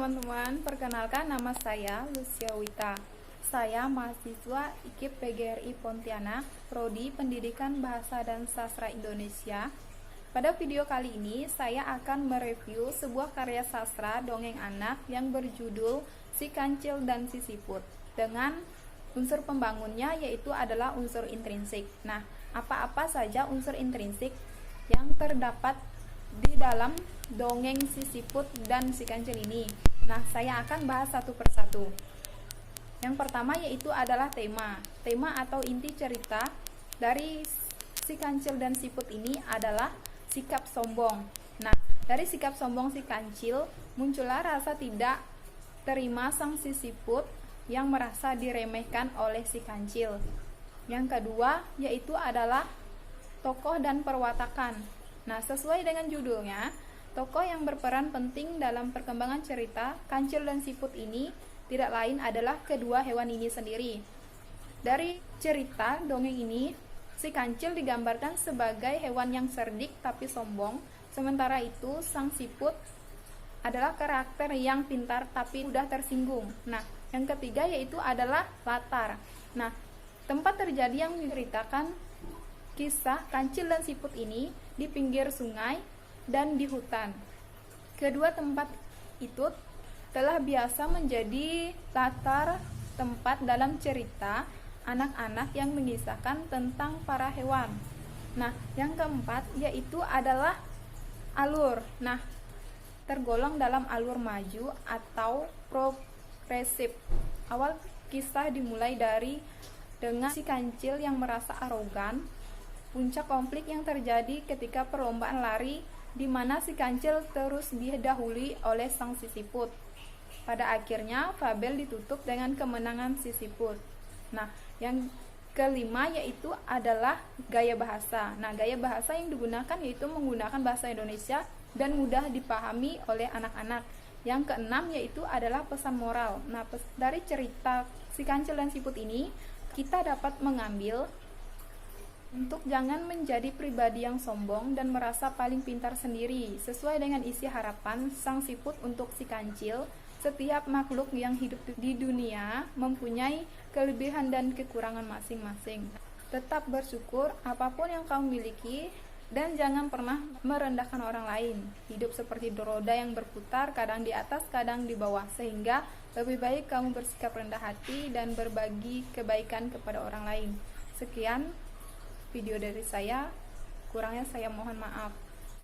teman-teman, perkenalkan nama saya Lucia Wita. Saya mahasiswa IKIP PGRI Pontianak, Prodi Pendidikan Bahasa dan Sastra Indonesia. Pada video kali ini, saya akan mereview sebuah karya sastra dongeng anak yang berjudul Si Kancil dan Si Siput, dengan unsur pembangunnya yaitu adalah unsur intrinsik. Nah, apa-apa saja unsur intrinsik yang terdapat di dalam dongeng Si Siput dan Si Kancil ini? Nah, saya akan bahas satu persatu. Yang pertama yaitu adalah tema. Tema atau inti cerita dari Si Kancil dan Siput ini adalah sikap sombong. Nah, dari sikap sombong Si Kancil muncullah rasa tidak terima sang Si Siput yang merasa diremehkan oleh Si Kancil. Yang kedua yaitu adalah tokoh dan perwatakan. Nah, sesuai dengan judulnya, tokoh yang berperan penting dalam perkembangan cerita Kancil dan Siput ini tidak lain adalah kedua hewan ini sendiri. Dari cerita dongeng ini, Si Kancil digambarkan sebagai hewan yang cerdik tapi sombong, sementara itu sang Siput adalah karakter yang pintar tapi mudah tersinggung. Nah, yang ketiga yaitu adalah latar. Nah, tempat terjadi yang menceritakan kisah Kancil dan Siput ini di pinggir sungai dan di hutan. Kedua tempat itu telah biasa menjadi latar tempat dalam cerita anak-anak yang mengisahkan tentang para hewan. Nah, yang keempat yaitu adalah alur. Nah, tergolong dalam alur maju atau progresif. Awal kisah dimulai dengan Si Kancil yang merasa arogan. Puncak konflik yang terjadi ketika perlombaan lari di mana Si Kancil terus didahului oleh sang Si Siput. Pada akhirnya fabel ditutup dengan kemenangan Si Siput. Nah, yang kelima yaitu adalah gaya bahasa. Nah, gaya bahasa yang digunakan yaitu menggunakan bahasa Indonesia dan mudah dipahami oleh anak-anak. Yang keenam yaitu adalah pesan moral. Nah, dari cerita Si Kancil dan Siput ini kita dapat mengambil untuk jangan menjadi pribadi yang sombong dan merasa paling pintar sendiri. Sesuai dengan isi harapan sang Siput untuk Si Kancil, setiap makhluk yang hidup di dunia mempunyai kelebihan dan kekurangan masing-masing. Tetap bersyukur apapun yang kamu miliki dan jangan pernah merendahkan orang lain. Hidup seperti roda yang berputar, kadang di atas, kadang di bawah, sehingga lebih baik kamu bersikap rendah hati dan berbagi kebaikan kepada orang lain. Sekian video dari saya, kurangnya saya mohon maaf.